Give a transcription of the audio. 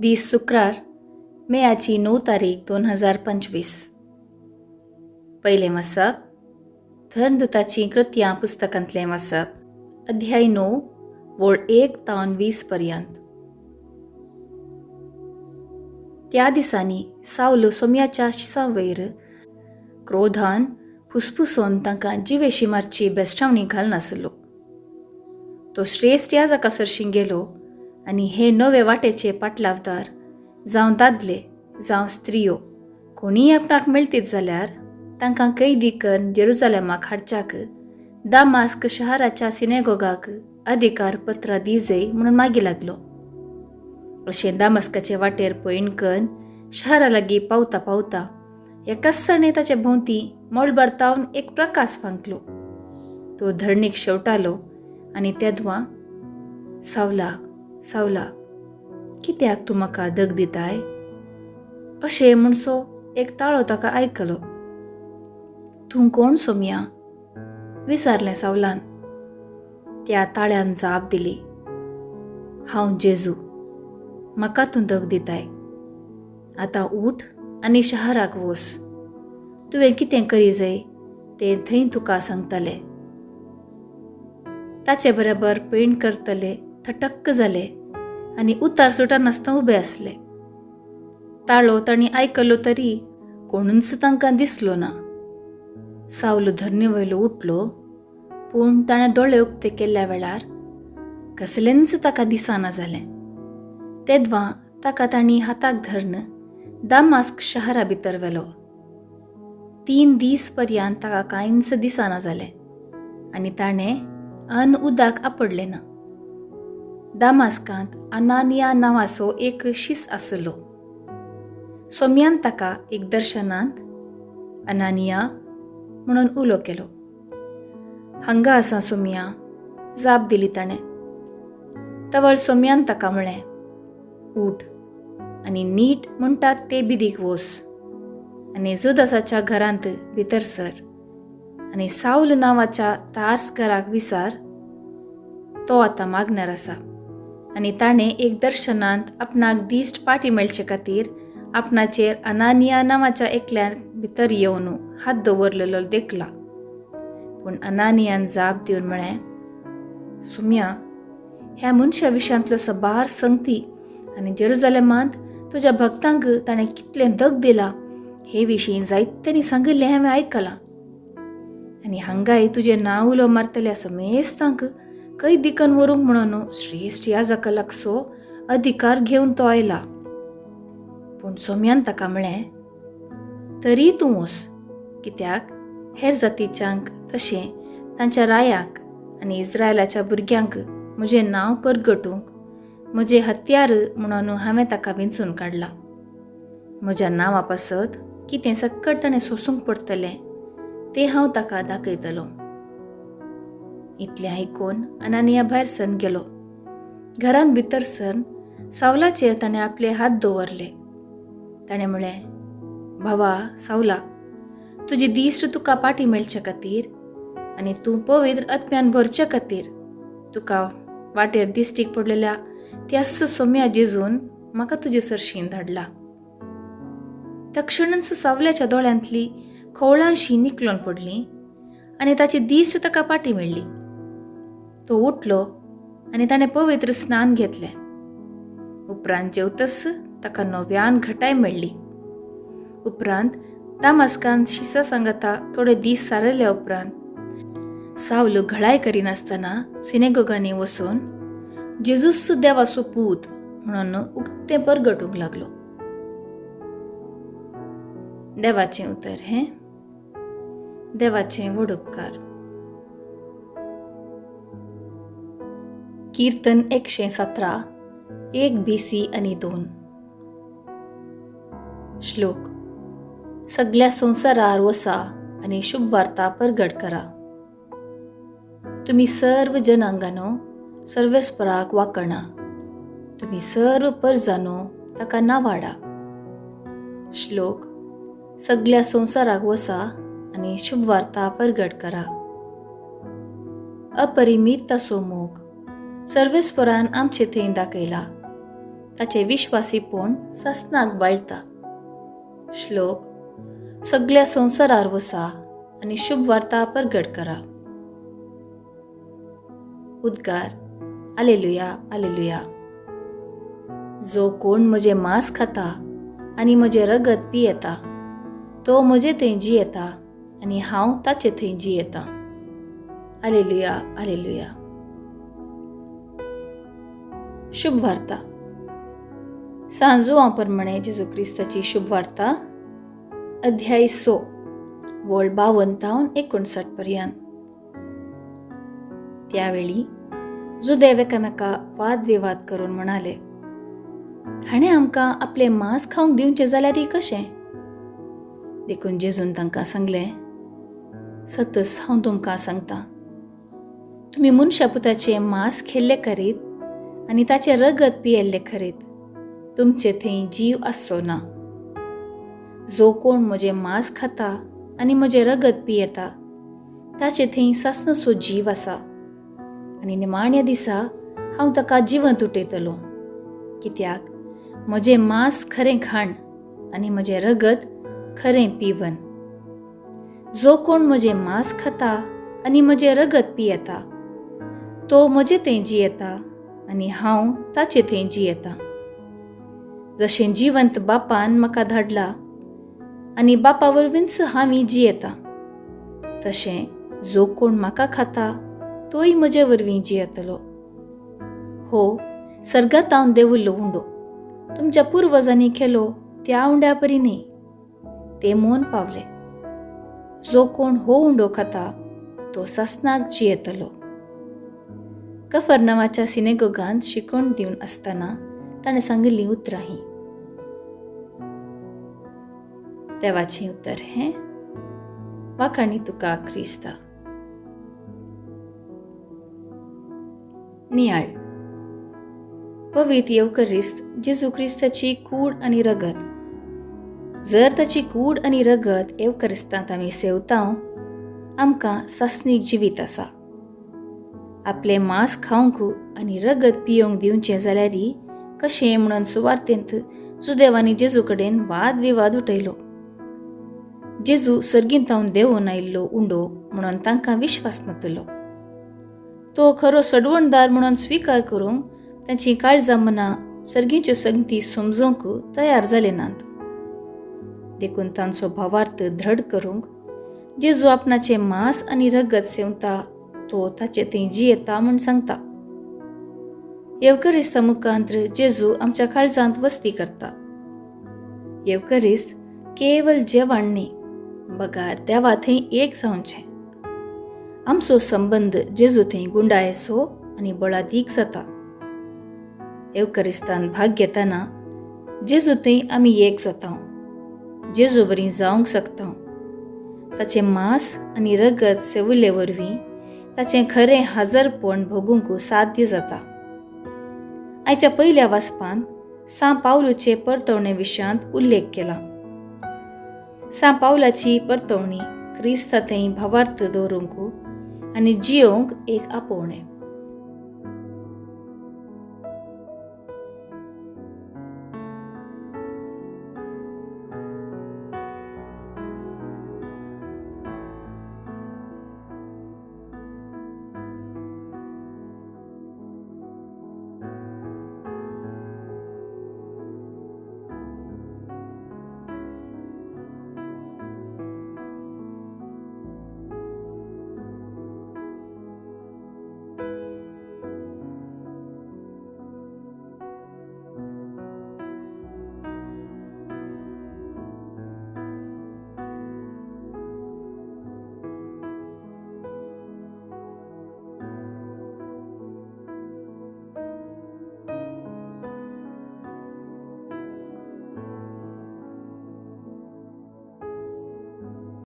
दीस शुक्रार मेयाची 9 तारीख 2025. पहिले वचप धर्मदूताची कृत्यां पुस्तकांतलें वचप अध्याय 9 वळ 1 तावन 20 पर्यंत. त्या दिसांनी सावलो सोम्याच्या शिसांवयर क्रोधान फुसफुसोन तांकां जिवेशी मारची बेश्टावणी घालून आसलो. तो श्रेश्ठ याजका सरशी गेलो आनी हे नवे वाटेचे पाटलावदार जावं दादले जावं स्त्रियो कोणीय आपणाक मेळटीत जाल्यार तांकां कैदी करून जेरुजालेमाक हाडच्याक दामास्क शहराच्या सिनेगोगाक अधिकार पत्रां दिजय म्हणून मागी लागलो. अशें दामास्काचे वाटेर पयण करून शहरा लागीं पावता पावता एकाच सणे ताचे भोंवती मोळबारतावन एक प्रकाश फांकलो. तो धरणीक शेवटालो आनी तेदवां, सावला सावला, कित्याक तूं म्हाका दग दिताय? अशें म्हणसो एक ताळो ताका आयकलो. तूं कोण सोम्या? विचारलें सावलान. त्या ताळ्यान जाप दिली, हांव जेजू, म्हाका तूं दग दिताय. आतां उठ आनी शहराक वच. तुवें कितें करी जाय तें थंय तुका सांगतलें. ताचे बरोबर पैण करतले थटक्क जाले आनी उतार सुटनासतना उबे आसले. ताळो तांणी आयकलो तरी कोणूच तांकां दिसलो ना. सावलो धरणी वयलो उठलो, पूण ताणें दोळे उक्ते केल्ल्या वेळार कसलेंच ताका दिसना जालें. तेदवां ताका तांणी हाताक धरून दामास्क शहरा भितर व्हेलो. 3 दीस पर्यंत ताका कांयच दिसना जालें आनी ताणें अन्न उदक आपडलें ना. दामास्कांत अनानिया नांवाचो एक शीस आसलो. सोम्यान ताका एक दर्शनांत अनानिया म्हणून उलो केलो. हांगा आसा सोम्या, जाप दिली ताणें. तवळ सोम्यान ताका म्हळें, उठ आनी नीट म्हणटात ते बिदीक वच आनी जुदासाच्या घरांत भितर सर आनी सावल नांवाच्या तार्सकाराक विचार. तो आतां मागणार आसा आनी ताणें एक दर्शनांत आपणाक दिश्ट पाटी मेळचे खातीर आपणाचेर अनानिया नांवाच्या एकल्यान भितर येवन हात दवरलेलो देखला. पूण अनानियान जाप दिवन म्हळें, सोम्या, ह्या मनशा विशयांतलो सबार संगती आनी जेरुजालेमांत तुज्या भक्तांक ताणें कितलें दग दिलां हे विशीं जायत्यांनी सांगिल्लें हांवें आयकलां. आनी हांगाय तुजें नांव उलो मारतल्या समेस्तांक कैदी करून व्हरूंक म्हणून श्रेश्ठ याजका लागसो अधिकार घेवन तो आयला. पूण सोम्यान ताका म्हळें, तरी तूं वच, कित्याक हेर जातीच्यांक तशें तांच्या रायाक आनी इस्रायलाच्या भुरग्यांक म्हजें नांव परगटूंक म्हजें हत्यार म्हणून हांवें ताका विंचून काडलां. म्हज्या नांवा पासत कितें सक्कट ताणें सोसूंक पडटलें तें हांव ताका दाखयतलों. इतलें आयकून अनानिया भायर सरून गेलो. घरांत भितर सरून सावलाचेर ताणें आपले हात दवरले. ताणें म्हळें, भावा सावला, तुजी दिश्ट तुका पाटी मेळचे खातीर आनी तूं पवित्र आत्म्यान भरचे खातीर तुका वाटेर दिश्टीक पडलेल्या त्याच सोम्या जेजून म्हाका तुजे सरशीन धाडला. तक्षणच सावल्याच्या दोळ्यांतली खवळांशी निकलून पडली आनी ताची दिश्ट ताका पाटी मेळ्ळी. तो उठलो आनी ताणें पवित्र स्नान घेतलें. उपरांत जेवतस ताका नव्यान घटाय मेळ्ळी. उपरांत दामास्कांत शिसा सांगता थोडे दीस सारयल्या उपरांत सावलो घळाय करिनासतना सिनेगोगांनी वचून जेजूस देवाचो पूत म्हणून उक्तें परगटूंक लागलो. देवाचें उतर हें. देवाचें व्हड उपकार. कीर्तन 117 1 BC आनी 2. श्लोक. सगळ्या संवसारार वसा आनी शुभ वार्ता परगट करा. तुम्ही सर्व जनांगांनो सर्वेस्पराक वाकणा. तुम्ही सर्व परजांनो ताका नावाडा. श्लोक. सगळ्या संवसाराक वसा आनी शुभ वार्ता परगट करा. अपरिमित ताचो मोग सर्वेस्परान आमचे थंय दाखयला ताचे विश्वासीपण सस्नाक बाळटा. श्लोक: सगळ्या संवसारार वसा आनी शुभ वार्ता परगट करा. उद्गार: आलेलुया, आलेलुया. जो कोण म्हजे मांस खाता आनी म्हजे रगत पियेता तो म्हजे थंय जियेता आनी हांव ताचे थंय जियेता. आलेलुया, आलेलुया. शुभ वार्ता. सांजो प्रमाणे जेजू क्रिस्ताची शुभ वार्ता, अध्याय 6, वळ 52-59 पर्यंत. त्यावेळी जुदेव एकामेका वाद विवाद करून म्हणाले, हाणें आमकां आपले मांस खावंक दिवचें जाल्यार कशें? देखून जेजून तांकां सांगलें, सतस हांव तुमकां सांगतां, तुमी मनशा पुताचें मांस खेल्ले करीत आनी ताचें रगत पियेल्ले करीत, तुमचे थंय जीव आसचो ना. जो कोण म्हजें मांस खाता आनी म्हजें रगत पियेता ताचे थंय सासनसो जीव आसा आनी निमाण्या दिसा हांव ताका जिवंत उठयतलो. कित्याक म्हजें मांस खरें खाण आनी म्हजें रगत खरें पिवन. जो कोण म्हजें मांस खाता आनी म्हजें रगत पियेता तो म्हजे थंय जियेता आनी हांव ताचे थंय जियेता. जशें जिवंत बापान म्हाका धाडला आनी बापा वरवींच हांव जियेता, तशें जो कोण म्हाका खाता तोय म्हजे वरवीं जियेतलो. हो, सर्गात हांव देवुल्लो उंडो तुमच्या पुर्वजांनी केलो त्या उंड्या परी न्ही, ते मोन पावले. जो कोण हो उंडो खाता तो सासनाक जियेतलो. कफरनावाच्या सिनेगोगांत शिकवण दिवन आसतना ताणें सांगिल्लीं उतरां हीं. देवाचें उतर हें: वाखाणी तुका क्रिस्ता. नियाळ. पवित्र येवकरिस्त जेजू क्रिस्ताची कूड आनी रगत. जर ताची कूड आनी रगत येवकरिस्तांत आमी सेवतां, आमकां सासनीक जिवीत आसा. आपलें मांस खावंक आनी रगत पियोंक दिवचें जाल्यार कशें म्हणून सुवार्थेंत जुदेवांनी जेजू कडेन वाद विवाद उठयलो. जेजू सर्गींतावन देंवून आयिल्लो उंडो म्हणून तांकां विश्वास नातलो. तो खरो सडवणदार म्हणून स्विकार करूंक तांची काळजां मनां सर्गीच्यो संगती समजोवंक तयार जाले नात. देखून तांचो भावार्थ दृढ करूंक जेजू आपणाचें मांस आनी रगत सेवता तो ताचे थंय जियेता म्हूण सांगता. येवकरिस्ता मुखांत जेजू आमच्या काळजांत वस्ती करता. येवकरिस्त केवल जेवण न्ही, बगार देवा थंय एक जावचें. आमचो संबंद जेजू थंय गुंडायेचो आनी बळादीक जाता. येवकरिस्तांत भाग घेतना जेजू थंय आमी एक जाता. जेजू बरीं जावंक शकता. ताचें मांस आनी रगत सेविल्ले वरवीं ताचें खरें हाजरपण भोगूंक साध्य जाता. आयच्या पयल्या वाचपान सा पावलूचे परतवणे विशयांत उल्लेख केला. सा पावलाची परतवणी क्रिस्ता थंय भावार्थ दवरूंक आनी जियोंक एक आपोवणें.